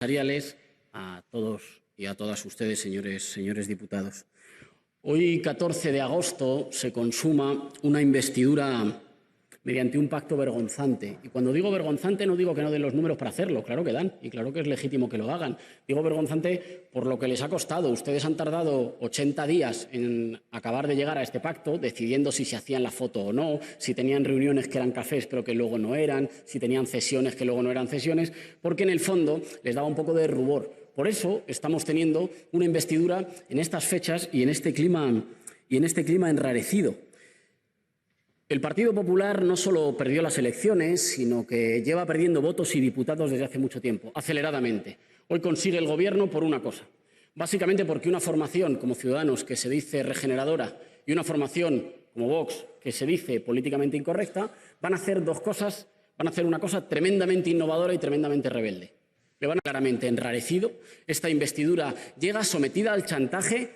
empresariales, a todos y a todas ustedes, señores diputados. Hoy, 14 de agosto, se consuma una investidura mediante un pacto vergonzante. Y cuando digo vergonzante no digo que no den los números para hacerlo, claro que dan y claro que es legítimo que lo hagan. Digo vergonzante por lo que les ha costado. Ustedes han tardado 80 días en acabar de llegar a este pacto, decidiendo si se hacían la foto o no, si tenían reuniones que eran cafés pero que luego no eran, si tenían cesiones que luego no eran cesiones, porque en el fondo les daba un poco de rubor. Por eso estamos teniendo una investidura en estas fechas y en este clima enrarecido. El Partido Popular no solo perdió las elecciones, sino que lleva perdiendo votos y diputados desde hace mucho tiempo, aceleradamente. Hoy consigue el Gobierno por una cosa, básicamente porque una formación como Ciudadanos, que se dice regeneradora, y una formación como Vox, que se dice políticamente incorrecta, van a hacer dos cosas, van a hacer una cosa tremendamente innovadora y tremendamente rebelde. Le van a claramente enrarecido. Esta investidura llega sometida al chantaje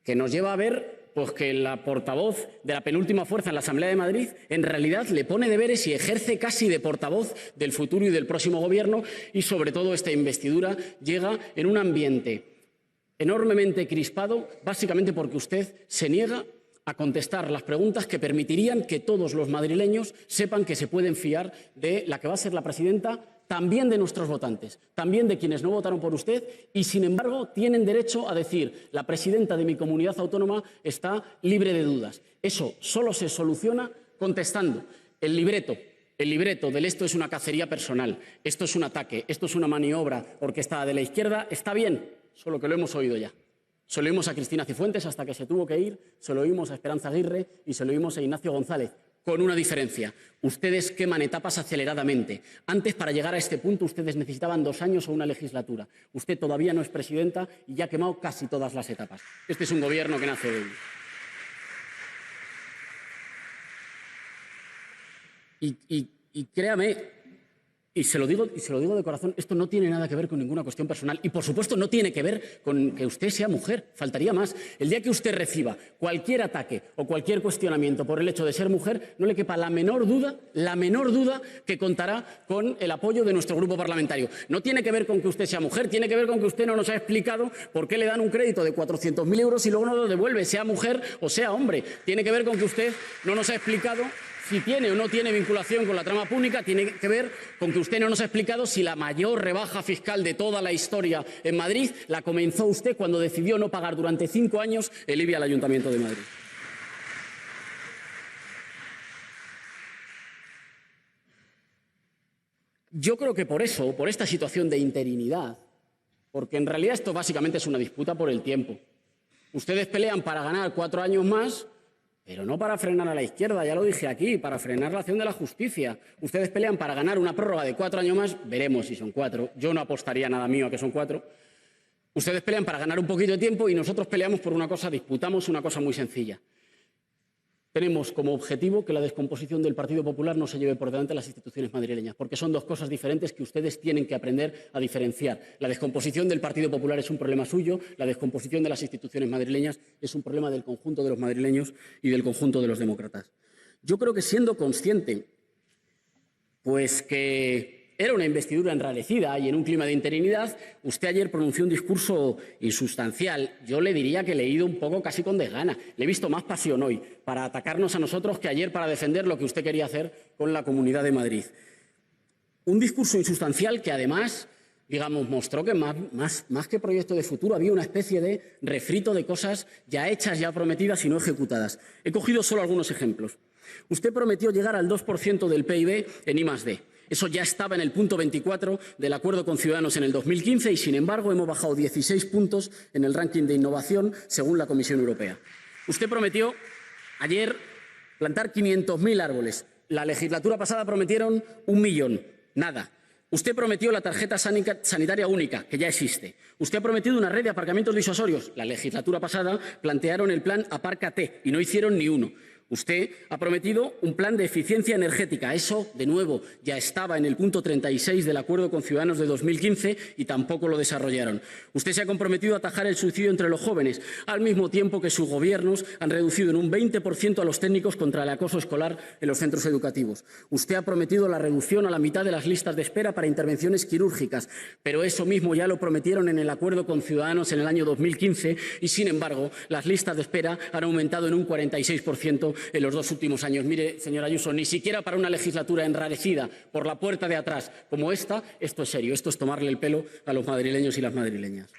que nos lleva a ver que la portavoz de la penúltima fuerza en la Asamblea de Madrid en realidad le pone deberes y ejerce casi de portavoz del futuro y del próximo Gobierno, y sobre todo esta investidura llega en un ambiente enormemente crispado, básicamente porque usted se niega a contestar las preguntas que permitirían que todos los madrileños sepan que se pueden fiar de la que va a ser la presidenta, también de nuestros votantes, también de quienes no votaron por usted y, sin embargo, tienen derecho a decir la presidenta de mi comunidad autónoma está libre de dudas. Eso solo se soluciona contestando. El libreto del esto es una cacería personal, esto es un ataque, esto es una maniobra orquestada de la izquierda, está bien, solo que lo hemos oído ya. Se lo oímos a Cristina Cifuentes hasta que se tuvo que ir, se lo oímos a Esperanza Aguirre y se lo oímos a Ignacio González. Con una diferencia. Ustedes queman etapas aceleradamente. Antes, para llegar a este punto, ustedes necesitaban 2 años o una legislatura. Usted todavía no es presidenta y ya ha quemado casi todas las etapas. Este es un Gobierno que nace débil. Y créame, y se lo digo de corazón, esto no tiene nada que ver con ninguna cuestión personal y, por supuesto, no tiene que ver con que usted sea mujer. Faltaría más. El día que usted reciba cualquier ataque o cualquier cuestionamiento por el hecho de ser mujer, no le quepa la menor duda que contará con el apoyo de nuestro grupo parlamentario. No tiene que ver con que usted sea mujer, tiene que ver con que usted no nos ha explicado por qué le dan un crédito de 400.000 euros y luego no lo devuelve, sea mujer o sea hombre. Tiene que ver con que usted no nos ha explicado si tiene o no tiene vinculación con la trama pública, tiene que ver con que usted no nos ha explicado si la mayor rebaja fiscal de toda la historia en Madrid la comenzó usted cuando decidió no pagar durante 5 años el IBI al Ayuntamiento de Madrid. Yo creo que por eso, por esta situación de interinidad, porque en realidad esto básicamente es una disputa por el tiempo. Ustedes pelean para ganar 4 años más, pero no para frenar a la izquierda, ya lo dije aquí, para frenar la acción de la justicia. Ustedes pelean para ganar una prórroga de 4 años más, veremos si son 4. Yo no apostaría nada mío a que son 4. Ustedes pelean para ganar un poquito de tiempo y nosotros peleamos por una cosa, disputamos una cosa muy sencilla. Tenemos como objetivo que la descomposición del Partido Popular no se lleve por delante las instituciones madrileñas, porque son dos cosas diferentes que ustedes tienen que aprender a diferenciar. La descomposición del Partido Popular es un problema suyo, la descomposición de las instituciones madrileñas es un problema del conjunto de los madrileños y del conjunto de los demócratas. Yo creo que, siendo consciente que era una investidura enrarecida y en un clima de interinidad, usted ayer pronunció un discurso insustancial. Yo le diría que le he ido un poco casi con desgana. Le he visto más pasión hoy para atacarnos a nosotros que ayer para defender lo que usted quería hacer con la Comunidad de Madrid. Un discurso insustancial que, además, mostró que más que proyecto de futuro había una especie de refrito de cosas ya hechas, ya prometidas y no ejecutadas. He cogido solo algunos ejemplos. Usted prometió llegar al 2% del PIB en I+D. Eso ya estaba en el punto 24 del acuerdo con Ciudadanos en el 2015 y, sin embargo, hemos bajado 16 puntos en el ranking de innovación según la Comisión Europea. Usted prometió ayer plantar 500.000 árboles. La legislatura pasada prometieron 1 millón. Nada. Usted prometió la tarjeta sanitaria única, que ya existe. Usted ha prometido una red de aparcamientos disuasorios. La legislatura pasada plantearon el plan Apárcate y no hicieron ni uno. Usted ha prometido un plan de eficiencia energética. Eso, de nuevo, ya estaba en el punto 36 del Acuerdo con Ciudadanos de 2015 y tampoco lo desarrollaron. Usted se ha comprometido a atajar el suicidio entre los jóvenes, al mismo tiempo que sus gobiernos han reducido en un 20% a los técnicos contra el acoso escolar en los centros educativos. Usted ha prometido la reducción a la mitad de las listas de espera para intervenciones quirúrgicas, pero eso mismo ya lo prometieron en el Acuerdo con Ciudadanos en el año 2015 y, sin embargo, las listas de espera han aumentado en un 46% en los 2 últimos años. Mire, señora Ayuso, ni siquiera para una legislatura enrarecida por la puerta de atrás como esta, esto es serio, esto es tomarle el pelo a los madrileños y las madrileñas.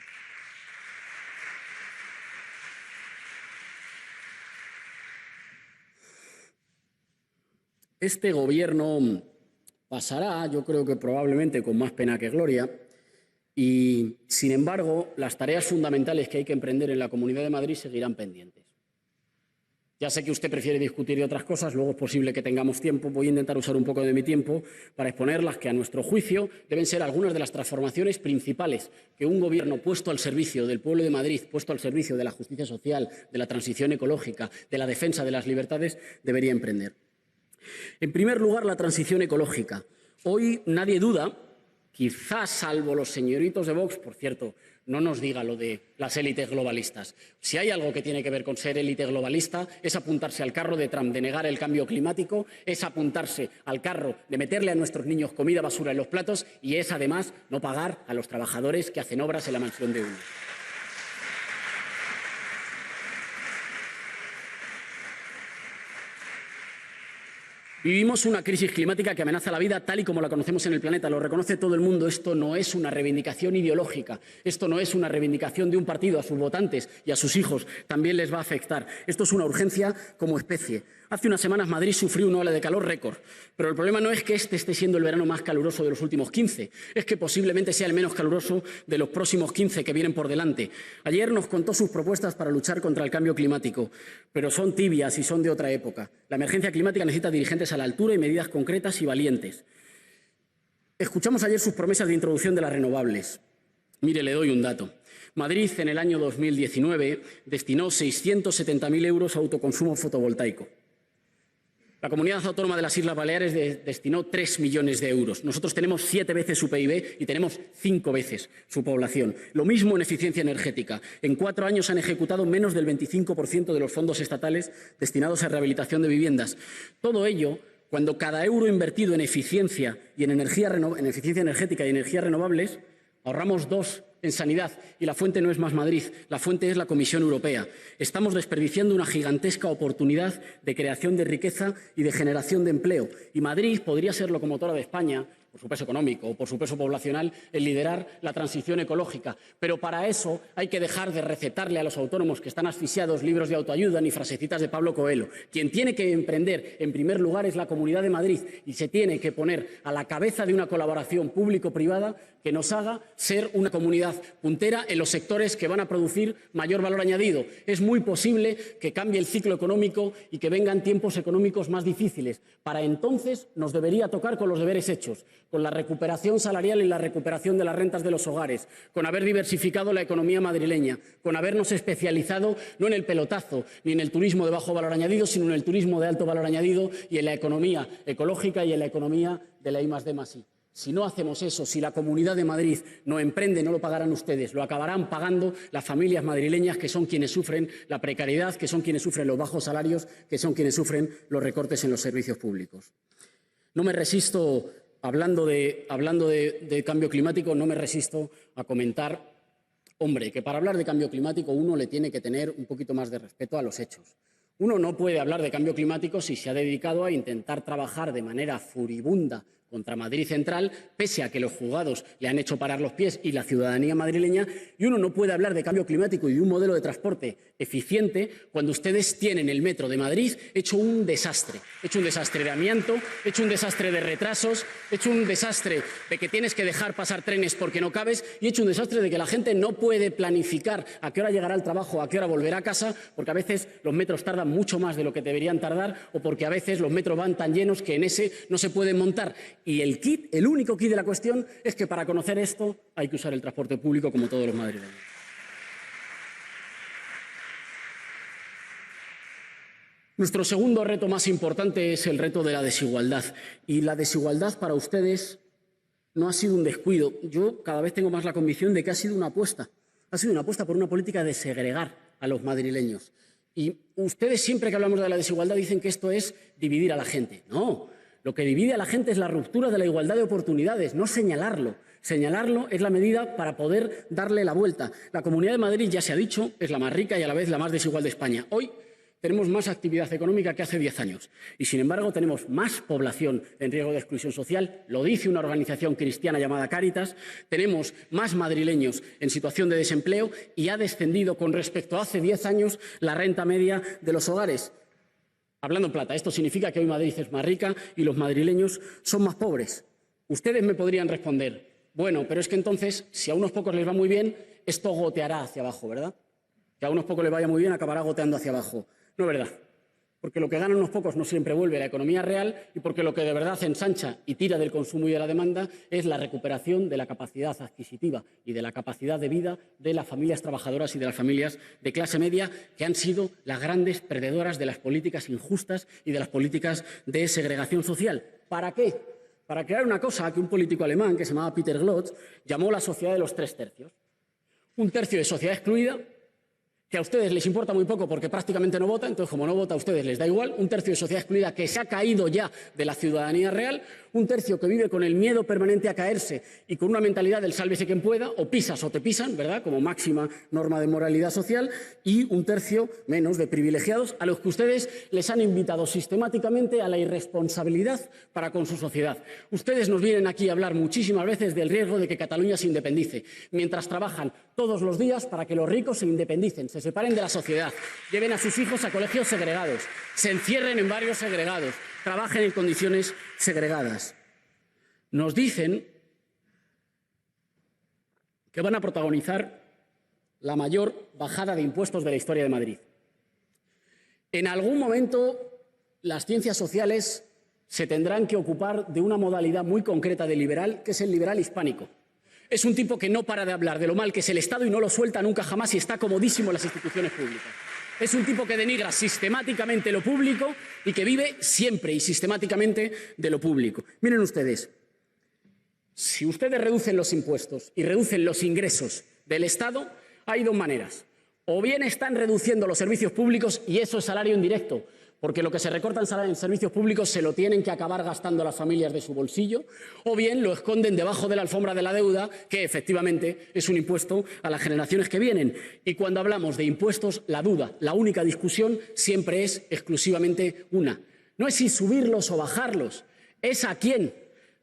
Este Gobierno pasará, yo creo que probablemente con más pena que gloria, y, sin embargo, las tareas fundamentales que hay que emprender en la Comunidad de Madrid seguirán pendientes. Ya sé que usted prefiere discutir de otras cosas, luego es posible que tengamos tiempo. Voy a intentar usar un poco de mi tiempo para exponer las que, a nuestro juicio, deben ser algunas de las transformaciones principales que un Gobierno puesto al servicio del pueblo de Madrid, puesto al servicio de la justicia social, de la transición ecológica, de la defensa de las libertades, debería emprender. En primer lugar, la transición ecológica. Hoy nadie duda, quizás salvo los señoritos de Vox, por cierto, no nos diga lo de las élites globalistas. Si hay algo que tiene que ver con ser élite globalista, es apuntarse al carro de Trump de negar el cambio climático, es apuntarse al carro de meterle a nuestros niños comida basura en los platos y es, además, no pagar a los trabajadores que hacen obras en la mansión de uno. Vivimos una crisis climática que amenaza la vida tal y como la conocemos en el planeta. Lo reconoce todo el mundo. Esto no es una reivindicación ideológica. Esto no es una reivindicación de un partido. A sus votantes y a sus hijos también les va a afectar. Esto es una urgencia como especie. Hace unas semanas Madrid sufrió una ola de calor récord. Pero el problema no es que este esté siendo el verano más caluroso de los últimos 15. Es que posiblemente sea el menos caluroso de los próximos 15 que vienen por delante. Ayer nos contó sus propuestas para luchar contra el cambio climático. Pero son tibias y son de otra época. La emergencia climática necesita dirigentes a la altura y medidas concretas y valientes. Escuchamos ayer sus promesas de introducción de las renovables. Mire, le doy un dato. Madrid, en el año 2019, destinó 670.000 euros a autoconsumo fotovoltaico. La Comunidad Autónoma de las Islas Baleares destinó 3 millones de euros. Nosotros tenemos 7 veces su PIB y tenemos 5 veces su población. Lo mismo en eficiencia energética. En 4 años han ejecutado menos del 25% de los fondos estatales destinados a rehabilitación de viviendas. Todo ello, cuando cada euro invertido en eficiencia y en eficiencia energética y energías renovables, ahorramos 2 en sanidad. Y la fuente no es Más Madrid, la fuente es la Comisión Europea. Estamos desperdiciando una gigantesca oportunidad de creación de riqueza y de generación de empleo. Y Madrid podría ser locomotora de España, por su peso económico o por su peso poblacional, en liderar la transición ecológica. Pero para eso hay que dejar de recetarle a los autónomos que están asfixiados libros de autoayuda ni frasecitas de Pablo Coelho. Quien tiene que emprender, en primer lugar, es la Comunidad de Madrid y se tiene que poner a la cabeza de una colaboración público-privada que nos haga ser una comunidad puntera en los sectores que van a producir mayor valor añadido. Es muy posible que cambie el ciclo económico y que vengan tiempos económicos más difíciles. Para entonces nos debería tocar con los deberes hechos, con la recuperación salarial y la recuperación de las rentas de los hogares, con haber diversificado la economía madrileña, con habernos especializado no en el pelotazo ni en el turismo de bajo valor añadido, sino en el turismo de alto valor añadido y en la economía ecológica y en la economía de la I+D+I. Si no hacemos eso, si la Comunidad de Madrid no emprende, no lo pagarán ustedes, lo acabarán pagando las familias madrileñas, que son quienes sufren la precariedad, que son quienes sufren los bajos salarios, que son quienes sufren los recortes en los servicios públicos. No me resisto, hablando de cambio climático, no me resisto a comentar, hombre, que para hablar de cambio climático uno le tiene que tener un poquito más de respeto a los hechos. Uno no puede hablar de cambio climático si se ha dedicado a intentar trabajar de manera furibunda contra Madrid Central, pese a que los juzgados le han hecho parar los pies y la ciudadanía madrileña, y uno no puede hablar de cambio climático y de un modelo de transporte eficiente cuando ustedes tienen el metro de Madrid hecho un desastre de amianto, hecho un desastre de retrasos, hecho un desastre de que tienes que dejar pasar trenes porque no cabes y hecho un desastre de que la gente no puede planificar a qué hora llegará al trabajo, a qué hora volverá a casa, porque a veces los metros tardan mucho más de lo que deberían tardar o porque a veces los metros van tan llenos que en ese no se pueden montar. Y el único quid de la cuestión es que para conocer esto hay que usar el transporte público como todos los madrileños. Nuestro segundo reto más importante es el reto de la desigualdad. Y la desigualdad para ustedes no ha sido un descuido. Yo cada vez tengo más la convicción de que ha sido una apuesta. Ha sido una apuesta por una política de segregar a los madrileños. Y ustedes siempre que hablamos de la desigualdad dicen que esto es dividir a la gente. No, lo que divide a la gente es la ruptura de la igualdad de oportunidades, no señalarlo. Señalarlo es la medida para poder darle la vuelta. La Comunidad de Madrid, ya se ha dicho, es la más rica y a la vez la más desigual de España. Hoy tenemos más actividad económica que hace 10 años y, sin embargo, tenemos más población en riesgo de exclusión social, lo dice una organización cristiana llamada Cáritas, tenemos más madrileños en situación de desempleo y ha descendido con respecto a hace 10 años la renta media de los hogares. Hablando en plata, esto significa que hoy Madrid es más rica y los madrileños son más pobres. Ustedes me podrían responder, bueno, pero es que entonces, si a unos pocos les va muy bien, esto goteará hacia abajo, ¿verdad? Que a unos pocos les vaya muy bien, acabará goteando hacia abajo. No es verdad, porque lo que ganan unos pocos no siempre vuelve a la economía real y porque lo que de verdad ensancha y tira del consumo y de la demanda es la recuperación de la capacidad adquisitiva y de la capacidad de vida de las familias trabajadoras y de las familias de clase media, que han sido las grandes perdedoras de las políticas injustas y de las políticas de segregación social. ¿Para qué? Para crear una cosa que un político alemán que se llamaba Peter Glotz llamó la sociedad de los 3 tercios. Un tercio de sociedad excluida, que a ustedes les importa muy poco porque prácticamente no vota, entonces como no vota a ustedes les da igual, un tercio de sociedad excluida que se ha caído ya de la ciudadanía real, un tercio que vive con el miedo permanente a caerse y con una mentalidad del sálvese quien pueda, o pisas o te pisan, ¿verdad?, como máxima norma de moralidad social, y un tercio menos de privilegiados a los que ustedes les han invitado sistemáticamente a la irresponsabilidad para con su sociedad. Ustedes nos vienen aquí a hablar muchísimas veces del riesgo de que Cataluña se independice, mientras trabajan todos los días para que los ricos se independicen, se separen de la sociedad, lleven a sus hijos a colegios segregados, se encierren en barrios segregados, trabajen en condiciones segregadas. Nos dicen que van a protagonizar la mayor bajada de impuestos de la historia de Madrid. En algún momento las ciencias sociales se tendrán que ocupar de una modalidad muy concreta de liberal, que es el liberal hispánico. Es un tipo que no para de hablar de lo mal que es el Estado y no lo suelta nunca jamás y está comodísimo en las instituciones públicas. Es un tipo que denigra sistemáticamente lo público y que vive siempre y sistemáticamente de lo público. Miren ustedes, si ustedes reducen los impuestos y reducen los ingresos del Estado, hay dos maneras. O bien están reduciendo los servicios públicos y eso es salario indirecto, porque lo que se recorta en servicios públicos se lo tienen que acabar gastando las familias de su bolsillo, o bien lo esconden debajo de la alfombra de la deuda, que efectivamente es un impuesto a las generaciones que vienen. Y cuando hablamos de impuestos, la duda, la única discusión siempre es exclusivamente una. No es si subirlos o bajarlos, es a quién.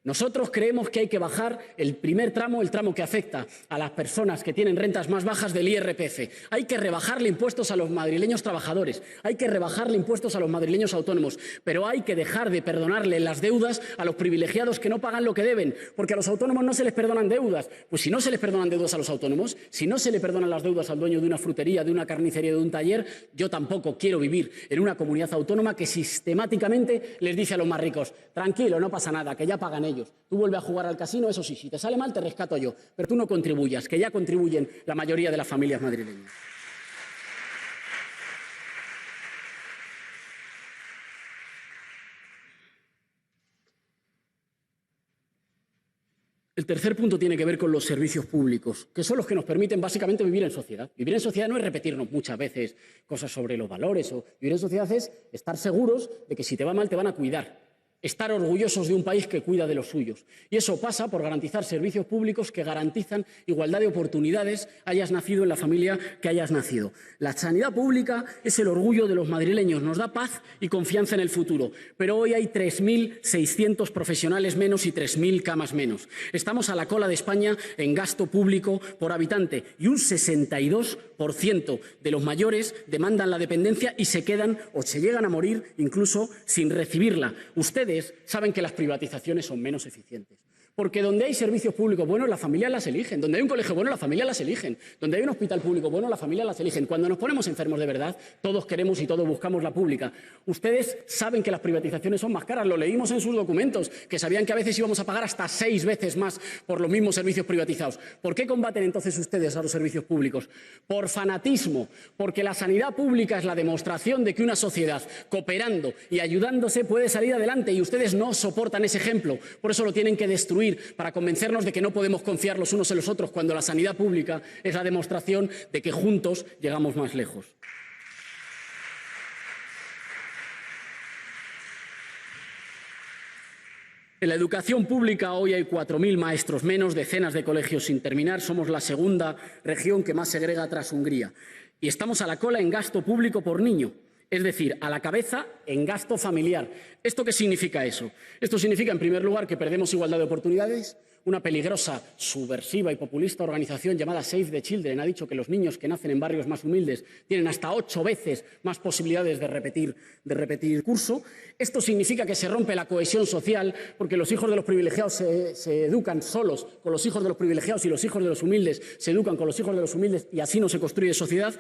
Nosotros creemos que hay que bajar el primer tramo, el tramo que afecta a las personas que tienen rentas más bajas del IRPF. Hay que rebajarle impuestos a los madrileños trabajadores, hay que rebajarle impuestos a los madrileños autónomos, pero hay que dejar de perdonarle las deudas a los privilegiados que no pagan lo que deben, porque a los autónomos no se les perdonan deudas. Pues si no se les perdonan deudas a los autónomos, si no se le perdonan las deudas al dueño de una frutería, de una carnicería, de un taller, yo tampoco quiero vivir en una comunidad autónoma que sistemáticamente les dice a los más ricos, tranquilo, no pasa nada, que ya pagan ellos. Tú vuelves a jugar al casino, eso sí, si te sale mal te rescato yo, pero tú no contribuyas, que ya contribuyen la mayoría de las familias madrileñas. El tercer punto tiene que ver con los servicios públicos, que son los que nos permiten básicamente vivir en sociedad. Vivir en sociedad no es repetirnos muchas veces cosas sobre los valores, o vivir en sociedad es estar seguros de que si te va mal te van a cuidar. Estar orgullosos de un país que cuida de los suyos. Y eso pasa por garantizar servicios públicos que garantizan igualdad de oportunidades, hayas nacido en la familia que hayas nacido. La sanidad pública es el orgullo de los madrileños, nos da paz y confianza en el futuro. Pero hoy hay 3.600 profesionales menos y 3.000 camas menos. Estamos a la cola de España en gasto público por habitante y un 62% de los mayores demandan la dependencia y se quedan o se llegan a morir incluso sin recibirla. Ustedes saben que las privatizaciones son menos eficientes. Porque donde hay servicios públicos buenos, las familias las eligen. Donde hay un colegio bueno, las familias las eligen. Donde hay un hospital público bueno, las familias las eligen. Cuando nos ponemos enfermos de verdad, todos queremos y todos buscamos la pública. Ustedes saben que las privatizaciones son más caras, lo leímos en sus documentos, que sabían que a veces íbamos a pagar hasta 6 veces más por los mismos servicios privatizados. ¿Por qué combaten entonces ustedes a los servicios públicos? Por fanatismo, porque la sanidad pública es la demostración de que una sociedad cooperando y ayudándose puede salir adelante, y ustedes no soportan ese ejemplo. Por eso lo tienen que destruir, para convencernos de que no podemos confiar los unos en los otros, cuando la sanidad pública es la demostración de que juntos llegamos más lejos. En la educación pública hoy hay 4.000 maestros menos, decenas de colegios sin terminar. Somos la segunda región que más segrega tras Hungría. Y estamos a la cola en gasto público por niño, es decir, a la cabeza en gasto familiar. ¿Esto qué significa eso? Esto significa, en primer lugar, que perdemos igualdad de oportunidades. Una peligrosa, subversiva y populista organización llamada Save the Children ha dicho que los niños que nacen en barrios más humildes tienen hasta 8 veces más posibilidades de repetir curso. Esto significa que se rompe la cohesión social, porque los hijos de los privilegiados se educan solos con los hijos de los privilegiados y los hijos de los humildes se educan con los hijos de los humildes, y así no se construye sociedad.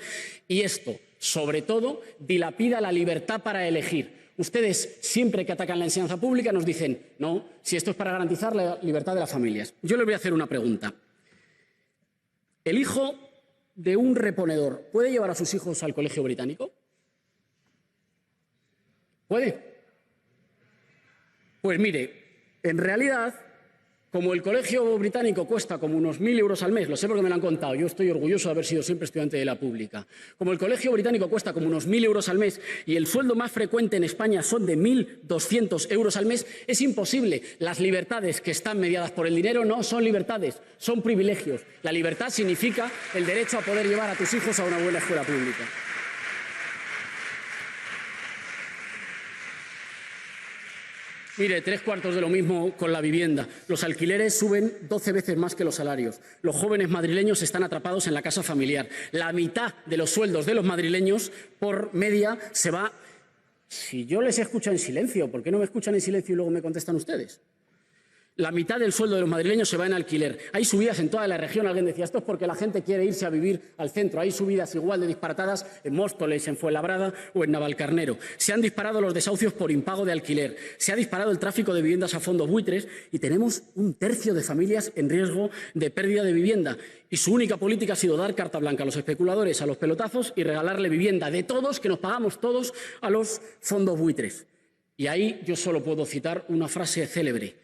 Y esto, sobre todo, dilapida la libertad para elegir. Ustedes, siempre que atacan la enseñanza pública, nos dicen, no, si esto es para garantizar la libertad de las familias. Yo les voy a hacer una pregunta. ¿El hijo de un reponedor puede llevar a sus hijos al colegio británico? ¿Puede? Pues mire, en realidad, como el colegio británico cuesta como unos 1.000 euros al mes, lo sé porque me lo han contado, yo estoy orgulloso de haber sido siempre estudiante de la pública, como el colegio británico cuesta como unos 1.000 euros al mes y el sueldo más frecuente en España son de 1.200 euros al mes, es imposible. Las libertades que están mediadas por el dinero no son libertades, son privilegios. La libertad significa el derecho a poder llevar a tus hijos a una buena escuela pública. Mire, 3/4 de lo mismo con la vivienda. Los alquileres suben 12 veces más que los salarios. Los jóvenes madrileños están atrapados en la casa familiar. La mitad de los sueldos de los madrileños, por media, se va. Si yo les escucho en silencio, ¿por qué no me escuchan en silencio y luego me contestan ustedes? La mitad del sueldo de los madrileños se va en alquiler. Hay subidas en toda la región. Alguien decía, esto es porque la gente quiere irse a vivir al centro. Hay subidas igual de disparatadas en Móstoles, en Fuenlabrada o en Navalcarnero. Se han disparado los desahucios por impago de alquiler. Se ha disparado el tráfico de viviendas a fondos buitres y tenemos 1/3 de familias en riesgo de pérdida de vivienda. Y su única política ha sido dar carta blanca a los especuladores, a los pelotazos, y regalarle vivienda de todos, que nos pagamos todos, a los fondos buitres. Y ahí yo solo puedo citar una frase célebre.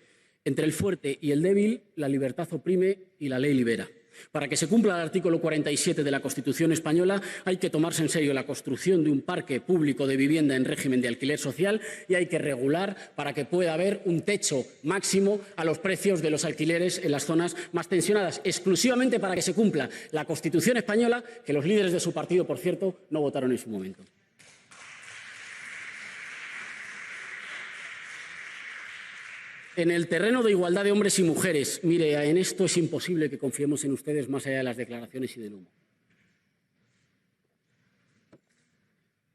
Entre el fuerte y el débil, la libertad oprime y la ley libera. Para que se cumpla el artículo 47 de la Constitución española, hay que tomarse en serio la construcción de un parque público de vivienda en régimen de alquiler social y hay que regular para que pueda haber un techo máximo a los precios de los alquileres en las zonas más tensionadas, exclusivamente para que se cumpla la Constitución española, que los líderes de su partido, por cierto, no votaron en su momento. En el terreno de igualdad de hombres y mujeres, mire, en esto es imposible que confiemos en ustedes más allá de las declaraciones y del humo.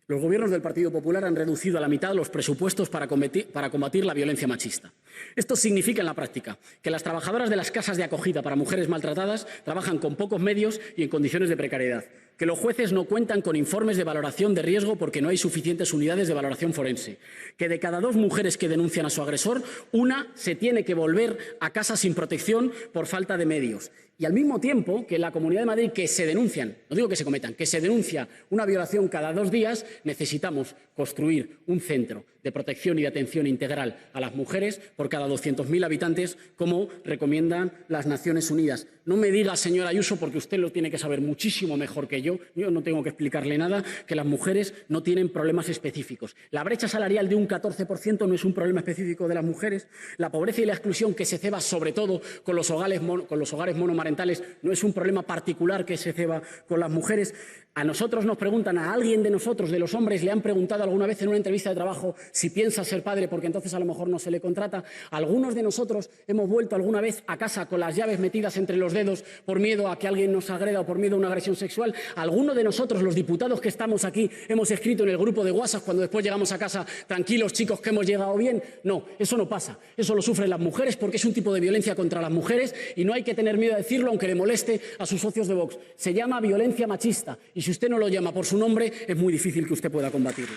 Los gobiernos del Partido Popular han reducido a la mitad los presupuestos para combatir la violencia machista. Esto significa en la práctica que las trabajadoras de las casas de acogida para mujeres maltratadas trabajan con pocos medios y en condiciones de precariedad, que los jueces no cuentan con informes de valoración de riesgo porque no hay suficientes unidades de valoración forense, que de cada 2 mujeres que denuncian a su agresor, una se tiene que volver a casa sin protección por falta de medios. Y al mismo tiempo que en la Comunidad de Madrid, que se denuncian, no digo que se cometan, que se denuncia una violación cada 2 días, necesitamos construir un centro de protección y de atención integral a las mujeres por cada 200.000 habitantes, como recomiendan las Naciones Unidas. No me diga, señora Ayuso, porque usted lo tiene que saber muchísimo mejor que yo no tengo que explicarle nada, que las mujeres no tienen problemas específicos. La brecha salarial de un 14% no es un problema específico de las mujeres. La pobreza y la exclusión que se ceba sobre todo con los hogares monomarentales no es un problema particular que se ceba con las mujeres. A nosotros nos preguntan, a alguien de nosotros, de los hombres, le han preguntado alguna vez en una entrevista de trabajo si piensa ser padre, porque entonces a lo mejor no se le contrata. Algunos de nosotros hemos vuelto alguna vez a casa con las llaves metidas entre los dedos por miedo a que alguien nos agreda o por miedo a una agresión sexual. Alguno de nosotros, los diputados que estamos aquí, hemos escrito en el grupo de WhatsApp cuando después llegamos a casa, tranquilos chicos que hemos llegado bien. No, eso no pasa. Eso lo sufren las mujeres porque es un tipo de violencia contra las mujeres y no hay que tener miedo a decirlo aunque le moleste a sus socios de Vox. Se llama violencia machista y si usted no lo llama por su nombre es muy difícil que usted pueda combatirlo.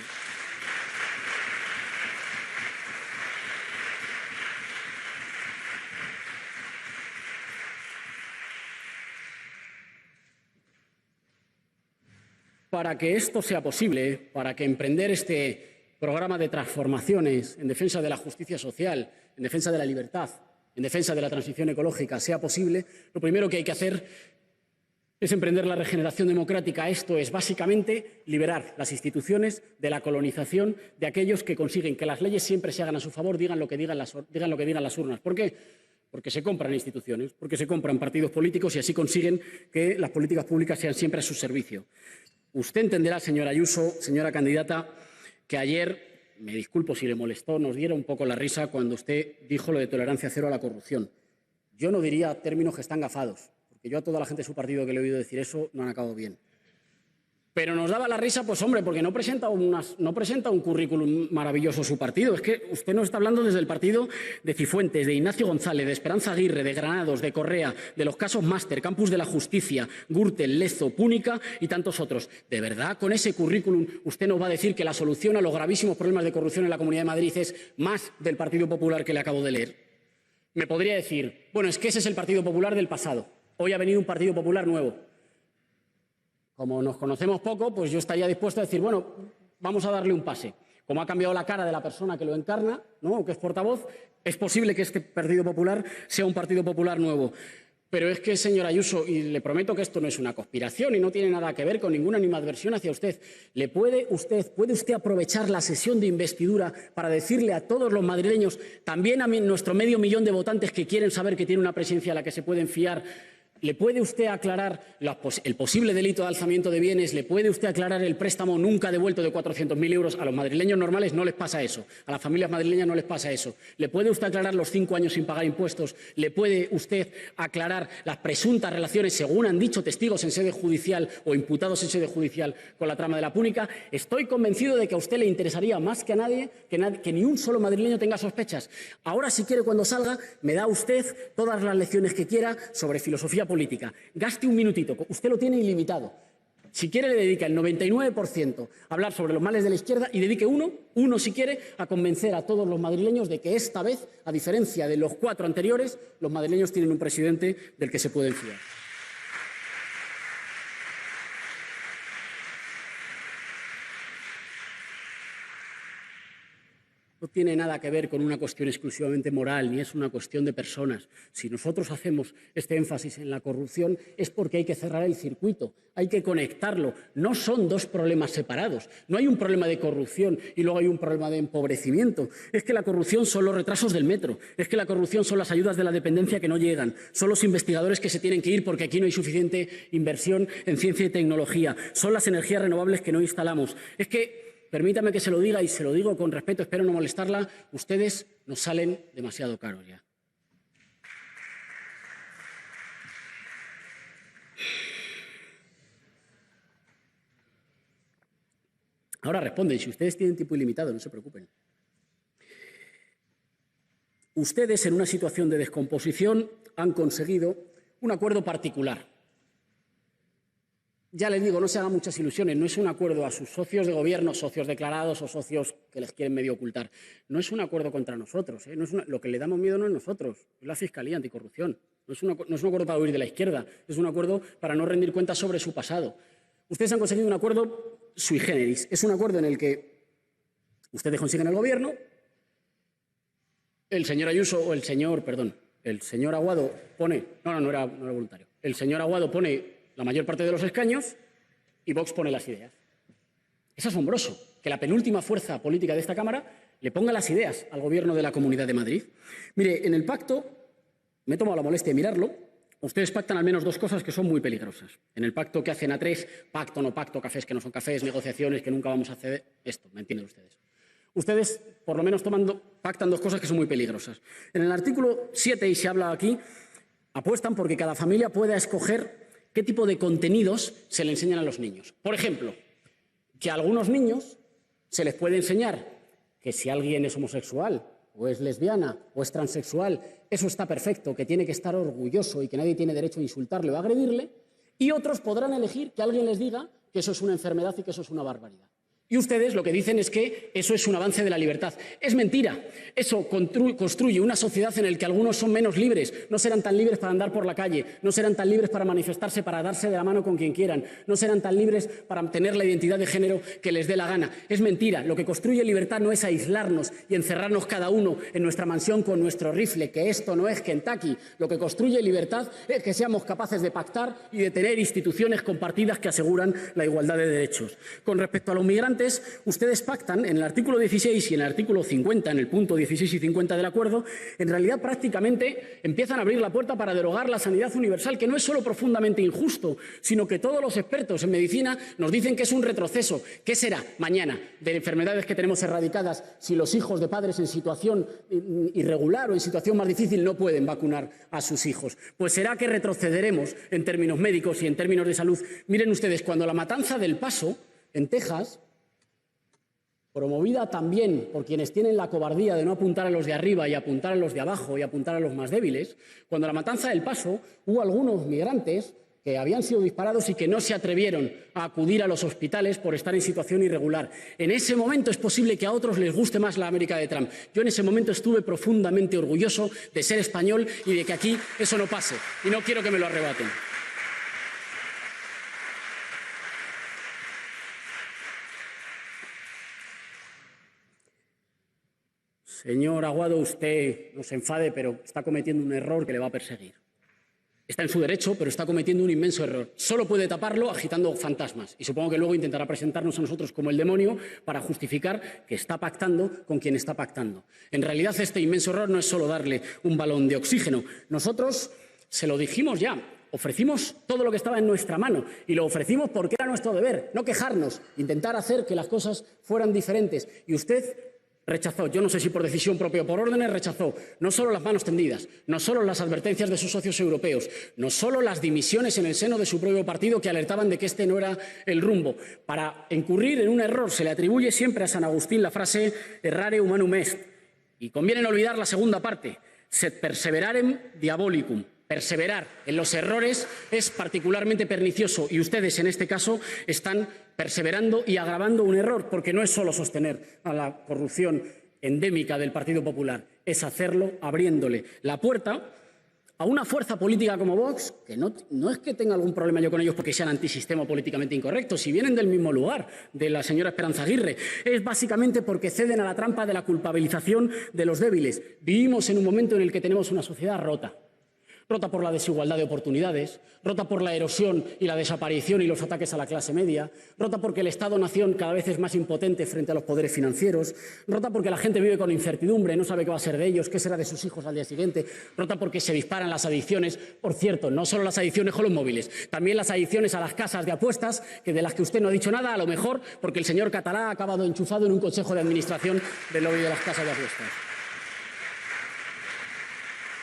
Para que esto sea posible, para que emprender este programa de transformaciones en defensa de la justicia social, en defensa de la libertad, en defensa de la transición ecológica sea posible, lo primero que hay que hacer es emprender la regeneración democrática. Esto es básicamente liberar las instituciones de la colonización de aquellos que consiguen que las leyes siempre se hagan a su favor, digan lo que digan las urnas. ¿Por qué? Porque se compran instituciones, porque se compran partidos políticos y así consiguen que las políticas públicas sean siempre a su servicio. Usted entenderá, señora Ayuso, señora candidata, que ayer, me disculpo si le molestó, nos diera un poco la risa cuando usted dijo lo de tolerancia cero a la corrupción. Yo no diría términos que están gafados, porque yo a toda la gente de su partido que le he oído decir eso no han acabado bien. Pero nos daba la risa, pues hombre, porque no presenta un currículum maravilloso su partido. Es que usted nos está hablando desde el partido de Cifuentes, de Ignacio González, de Esperanza Aguirre, de Granados, de Correa, de los casos Máster, Campus de la Justicia, Gürtel, Lezo, Púnica y tantos otros. ¿De verdad con ese currículum usted nos va a decir que la solución a los gravísimos problemas de corrupción en la Comunidad de Madrid es más del Partido Popular que le acabo de leer? Me podría decir, bueno, es que ese es el Partido Popular del pasado. Hoy ha venido un Partido Popular nuevo. Como nos conocemos poco, pues yo estaría dispuesto a decir, bueno, vamos a darle un pase. Como ha cambiado la cara de la persona que lo encarna, ¿no?, o que es portavoz, es posible que este Partido Popular sea un Partido Popular nuevo. Pero es que, señora Ayuso, y le prometo que esto no es una conspiración y no tiene nada que ver con ninguna animadversión hacia usted, ¿puede usted aprovechar la sesión de investidura para decirle a todos los madrileños, también a nuestro medio millón de votantes que quieren saber que tiene una presidencia a la que se pueden fiar, ¿le puede usted aclarar el posible delito de alzamiento de bienes? ¿Le puede usted aclarar el préstamo nunca devuelto de 400.000 euros? A los madrileños normales no les pasa eso. A las familias madrileñas no les pasa eso. ¿Le puede usted aclarar los 5 años sin pagar impuestos? ¿Le puede usted aclarar las presuntas relaciones, según han dicho testigos en sede judicial o imputados en sede judicial, con la trama de la Púnica? Estoy convencido de que a usted le interesaría más que a nadie que ni un solo madrileño tenga sospechas. Ahora, si quiere, cuando salga, me da usted todas las lecciones que quiera sobre filosofía política. Gaste un minutito, usted lo tiene ilimitado. Si quiere, le dedica el 99% a hablar sobre los males de la izquierda y dedique uno si quiere, a convencer a todos los madrileños de que esta vez, a diferencia de los 4 anteriores, los madrileños tienen un presidente del que se pueden fiar. No tiene nada que ver con una cuestión exclusivamente moral, ni es una cuestión de personas. Si nosotros hacemos este énfasis en la corrupción es porque hay que cerrar el circuito, hay que conectarlo. No son dos problemas separados. No hay un problema de corrupción y luego hay un problema de empobrecimiento. Es que la corrupción son los retrasos del metro, es que la corrupción son las ayudas de la dependencia que no llegan, son los investigadores que se tienen que ir porque aquí no hay suficiente inversión en ciencia y tecnología, son las energías renovables que no instalamos. Es que permítame que se lo diga y se lo digo con respeto, espero no molestarla, ustedes nos salen demasiado caros ya. Ahora responden, si ustedes tienen tiempo ilimitado, no se preocupen. Ustedes, en una situación de descomposición, han conseguido un acuerdo particular. Ya les digo, no se hagan muchas ilusiones, no es un acuerdo a sus socios de gobierno, socios declarados o socios que les quieren medio ocultar. No es un acuerdo contra nosotros, ¿eh? Lo que le damos miedo no es nosotros, es la Fiscalía Anticorrupción. No es un acuerdo para huir de la izquierda, es un acuerdo para no rendir cuentas sobre su pasado. Ustedes han conseguido un acuerdo sui generis. Es un acuerdo en el que ustedes consiguen el gobierno, el señor Ayuso o el señor Aguado pone... No era voluntario. El señor Aguado pone la mayor parte de los escaños y Vox pone las ideas. Es asombroso que la penúltima fuerza política de esta Cámara le ponga las ideas al Gobierno de la Comunidad de Madrid. Mire, en el pacto, me he tomado la molestia de mirarlo, ustedes pactan al menos 2 cosas que son muy peligrosas. En el pacto que hacen A3, pacto, no pacto, cafés que no son cafés, negociaciones que nunca vamos a ceder, esto, ¿me entienden ustedes? Ustedes, por lo menos, pactan 2 cosas que son muy peligrosas. En el artículo 7, y se habla aquí, apuestan porque cada familia pueda escoger qué tipo de contenidos se le enseñan a los niños. Por ejemplo, que a algunos niños se les puede enseñar que si alguien es homosexual o es lesbiana o es transexual, eso está perfecto, que tiene que estar orgulloso y que nadie tiene derecho a insultarle o a agredirle, y otros podrán elegir que alguien les diga que eso es una enfermedad y que eso es una barbaridad. Y ustedes lo que dicen es que eso es un avance de la libertad. Es mentira. Eso construye una sociedad en la que algunos son menos libres. No serán tan libres para andar por la calle, no serán tan libres para manifestarse, para darse de la mano con quien quieran, no serán tan libres para tener la identidad de género que les dé la gana. Es mentira. Lo que construye libertad no es aislarnos y encerrarnos cada uno en nuestra mansión con nuestro rifle, que esto no es Kentucky. Lo que construye libertad es que seamos capaces de pactar y de tener instituciones compartidas que aseguran la igualdad de derechos. Con respecto a los migrantes, ustedes pactan en el artículo 16 y en el artículo 50, en el punto 16 y 50 del acuerdo, en realidad prácticamente empiezan a abrir la puerta para derogar la sanidad universal, que no es solo profundamente injusto, sino que todos los expertos en medicina nos dicen que es un retroceso. ¿Qué será mañana de enfermedades que tenemos erradicadas si los hijos de padres en situación irregular o en situación más difícil no pueden vacunar a sus hijos? Pues será que retrocederemos en términos médicos y en términos de salud. Miren ustedes, cuando la matanza del Paso, en Texas, promovida también por quienes tienen la cobardía de no apuntar a los de arriba y apuntar a los de abajo y apuntar a los más débiles, cuando la matanza del Paso hubo algunos migrantes que habían sido disparados y que no se atrevieron a acudir a los hospitales por estar en situación irregular. En ese momento es posible que a otros les guste más la América de Trump. Yo en ese momento estuve profundamente orgulloso de ser español y de que aquí eso no pase. Y no quiero que me lo arrebaten. Señor Aguado, usted no se enfade, pero está cometiendo un error que le va a perseguir. Está en su derecho, pero está cometiendo un inmenso error. Solo puede taparlo agitando fantasmas. Y supongo que luego intentará presentarnos a nosotros como el demonio para justificar que está pactando con quien está pactando. En realidad, este inmenso error no es solo darle un balón de oxígeno. Nosotros se lo dijimos ya. Ofrecimos todo lo que estaba en nuestra mano y lo ofrecimos porque era nuestro deber, no quejarnos, intentar hacer que las cosas fueran diferentes. Y usted rechazó, yo no sé si por decisión propia o por órdenes, rechazó no solo las manos tendidas, no solo las advertencias de sus socios europeos, no solo las dimisiones en el seno de su propio partido que alertaban de que este no era el rumbo. Para incurrir en un error se le atribuye siempre a San Agustín la frase errare humanum est. Y conviene no olvidar la segunda parte, sed perseverarem diabolicum. Perseverar en los errores es particularmente pernicioso y ustedes en este caso están perseverando y agravando un error, porque no es solo sostener a la corrupción endémica del Partido Popular, es hacerlo abriéndole la puerta a una fuerza política como Vox, que no es que tenga algún problema yo con ellos porque sean antisistema o políticamente incorrectos, si vienen del mismo lugar, de la señora Esperanza Aguirre, es básicamente porque ceden a la trampa de la culpabilización de los débiles. Vivimos en un momento en el que tenemos una sociedad rota. Rota por la desigualdad de oportunidades, rota por la erosión y la desaparición y los ataques a la clase media, rota porque el Estado-nación cada vez es más impotente frente a los poderes financieros, rota porque la gente vive con incertidumbre, no sabe qué va a ser de ellos, qué será de sus hijos al día siguiente, rota porque se disparan las adicciones. Por cierto, no solo las adicciones con los móviles, también las adicciones a las casas de apuestas, de las que usted no ha dicho nada, a lo mejor porque el señor Catalá ha acabado enchufado en un consejo de administración del lobby de las casas de apuestas.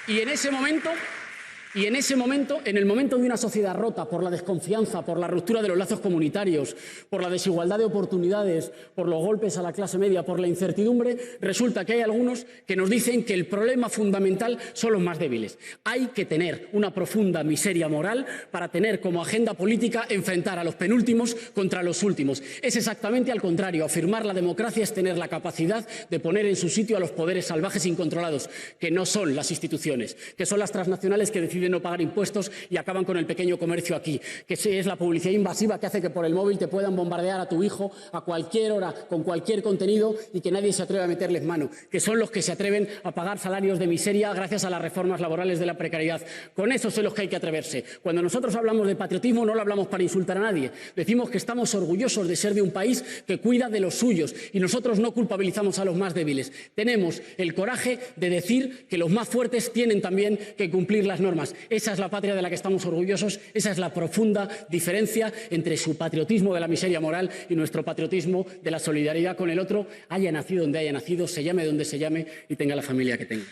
Y en ese momento, en el momento de una sociedad rota por la desconfianza, por la ruptura de los lazos comunitarios, por la desigualdad de oportunidades, por los golpes a la clase media, por la incertidumbre, resulta que hay algunos que nos dicen que el problema fundamental son los más débiles. Hay que tener una profunda miseria moral para tener como agenda política enfrentar a los penúltimos contra los últimos. Es exactamente al contrario. Afirmar la democracia es tener la capacidad de poner en su sitio a los poderes salvajes incontrolados, que no son las instituciones, que son las transnacionales que deciden no pagar impuestos y acaban con el pequeño comercio aquí, que es la publicidad invasiva que hace que por el móvil te puedan bombardear a tu hijo a cualquier hora con cualquier contenido y que nadie se atreve a meterles mano, que son los que se atreven a pagar salarios de miseria gracias a las reformas laborales de la precariedad. Con esos son los que hay que atreverse. Cuando nosotros hablamos de patriotismo no lo hablamos para insultar a nadie, decimos que estamos orgullosos de ser de un país que cuida de los suyos y nosotros no culpabilizamos a los más débiles. Tenemos el coraje de decir que los más fuertes tienen también que cumplir las normas. Esa es la patria de la que estamos orgullosos, esa es la profunda diferencia entre su patriotismo de la miseria moral y nuestro patriotismo de la solidaridad con el otro, haya nacido donde haya nacido, se llame donde se llame y tenga la familia que tenga.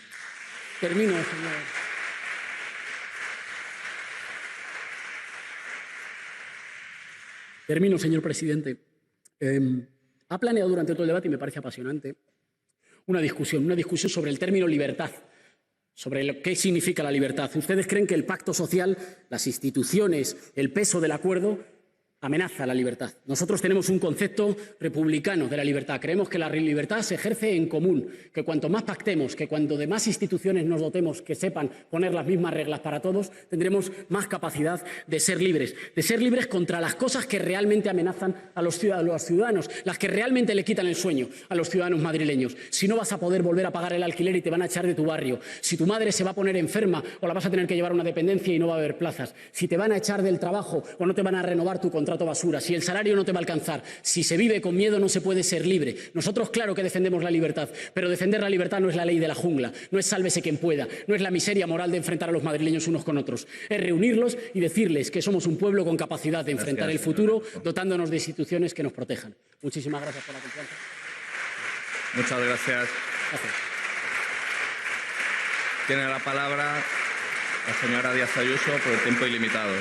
Termino, señor. Termino, señor presidente. Ha planeado durante todo el debate, y me parece apasionante, una discusión sobre el término libertad, sobre qué significa la libertad. Ustedes creen que el pacto social, las instituciones, el peso del acuerdo amenaza la libertad. Nosotros tenemos un concepto republicano de la libertad. Creemos que la libertad se ejerce en común, que cuanto más pactemos, que cuanto de más instituciones nos dotemos que sepan poner las mismas reglas para todos, tendremos más capacidad de ser libres contra las cosas que realmente amenazan a los ciudadanos, las que realmente le quitan el sueño a los ciudadanos madrileños. Si no vas a poder volver a pagar el alquiler y te van a echar de tu barrio, si tu madre se va a poner enferma o la vas a tener que llevar a una dependencia y no va a haber plazas, si te van a echar del trabajo o no te van a renovar tu contrato basura, si el salario no te va a alcanzar, si se vive con miedo no se puede ser libre. Nosotros claro que defendemos la libertad, pero defender la libertad no es la ley de la jungla, no es sálvese quien pueda, no es la miseria moral de enfrentar a los madrileños unos con otros, es reunirlos y decirles que somos un pueblo con capacidad de enfrentar el futuro, dotándonos de instituciones que nos protejan. Muchísimas gracias por la confianza. Muchas gracias. Gracias. Tiene la palabra la señora Díaz Ayuso por el tiempo ilimitado.